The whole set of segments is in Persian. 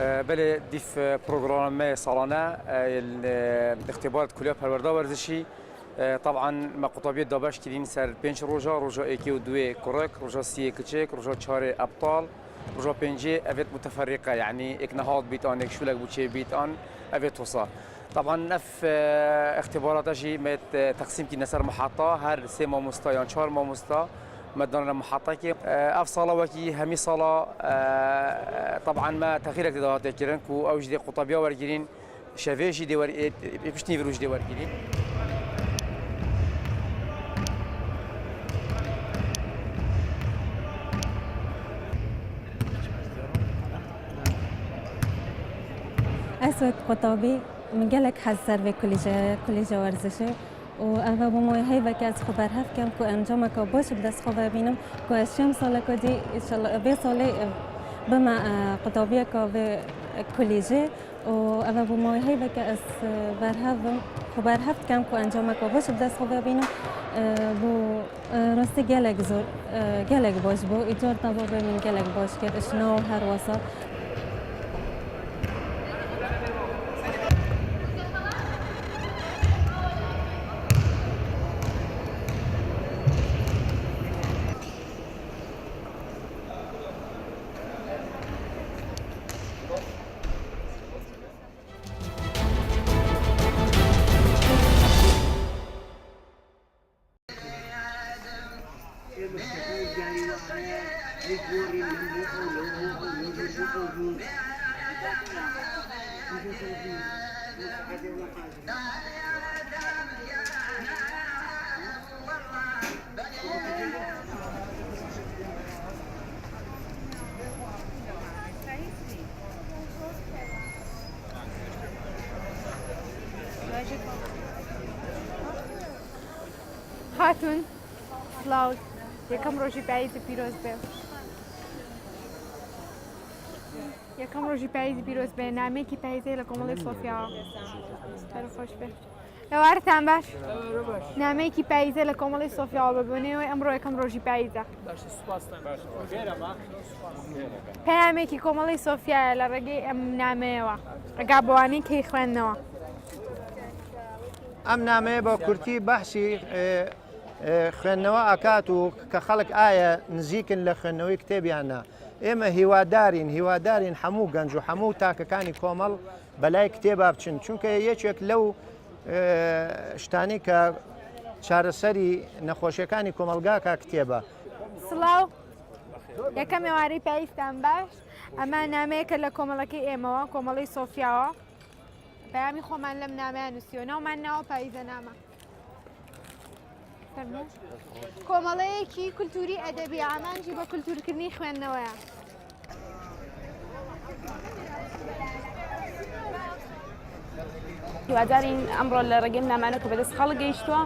بله دیف برنامه سالانه الاختبارات كلها پرورده ورزشی طبعا ما قطبية دابش كدين سر بنش روجا ايكي ودوي كورك روجا سي كتشيك روجا تشاري ابطال روجا بنجي افيت متفرقه يعني اكنهاض بيتان اك شولك بوتشي بيتان افيت وصا طبعا نف اختبارات جي مت تقسيم كي نسر محطه هر سي ماموستا يعني 4 ماموستا مدنا محطه كي اف صاله وكي همي صاله طبعا ما تغيير اقتدارات كيرن كو اوج دي قطبيه ورجلين شافيجي دي ور بشني فيروج دي ورجلين أسود قطبي من قالك حزر بكل جا ورزشة وأنا بموي هاي بكاز خبر هف كم كو أنجام كوبوش بدس خبر بينم كو الشمس ولا كودي إن شاء الله بيصلي بما قطبية كو بكل جا وأنا بموي هاي بكاز برهف خبر هف كم كو أنجام كوبوش بدس خبر بينم بو راستی گلک زور گلک باش بو ایجار طبعا من گلک باش کرد اشنو هر وسط هاتون سلااو یکم روزی پاییز پیروز به یکم روزی پاییز پیروز به نامی کی پاییزه لکومال صوفیا خیلی خوش به لوارد هم باش نامی کی پاییزه لکومال صوفیا ببینی و امروز یکم روزی پاییزه پیامی کی کومال صوفیا لرگی نامی و قابوانی کی خواننوا ام نامه با کورتی بحثی خوێندنەوە ئاکات و کە خەڵک ئایا نزیکن لە خوێندنەوەی کتێبیانە ئێمە هیوادارین هەموو گەنج و هەموو تاکەکانی کۆمەڵ بەلای کتێبا بچن چونکە یەکێک لەو شتانی کە چارەسەری نەخۆشیەکانی کۆمەلگاکە کتێبە. سڵاو یەکەم ئێوارەی پێویستان باش ئەمە نامەیەکە لە کۆمەڵەکەی ئێمەوە کۆمەڵی سۆفیاوە پەیامی خۆمان لەم نامەیە نووسیۆنەوەمان ناوە پاییزە نامە کۆمەڵەیەکی کولتوری ئەدەبی ئامانجی بە کولتورکردنی خوێندنەوەیە هیوادارین ئەمڕۆ لە ڕێگەی نامانە کە بەدەست خەڵک گەیشتووە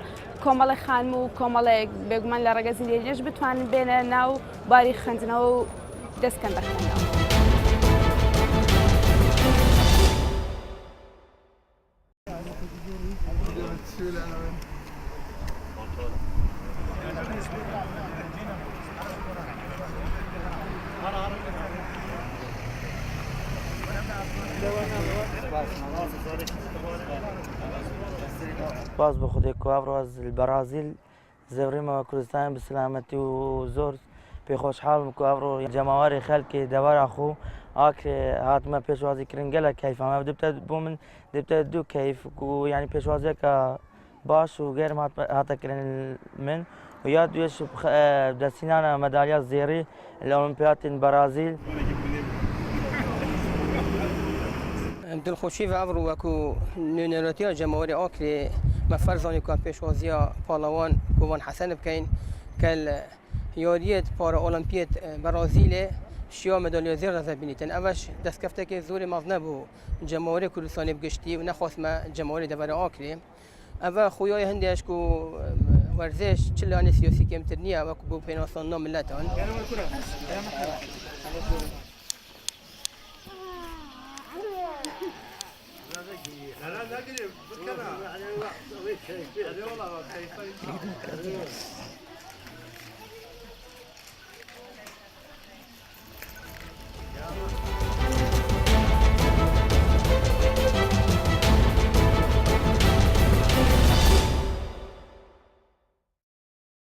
کۆمەڵی خانم و کۆمەڵێک بێگومان لە ڕێگە زیندێریش بتوانن بێنە ناو باری خوێندنەوە و دەستکەن بە خوێندنەوە. باز به خودی کوابر از البرازیل زوریم کردستان به سلامتی و زور به خوشحال کوابر جماعت خلک دوار خو آخر هاتم پیشوازی کرنگل کیف ما دبت بومن دبت دو کیف و یعنی پیشوازی که باش و غیر هات کرن من و یاد دویش دستینان مدالیا زیری الاولمپیاد برازیل دلخوشی و ابرو وکو نونراتی جماهیر آکری مفرزانی که پیشوازی پالوان کوان حسن بکن کل یاریت پارا المپیاد برازیل شیا مدالیا زیر رزه بینیتن اوش دست کفته که زور مزنه بو جماهیر کردستانی بگشتی و نخواست ما جماهیر دور آکری اول خویای هندیش کو ورزش چلانی سیاسی کمتر نیه و بو پیناسان نام ملتان لا لا لا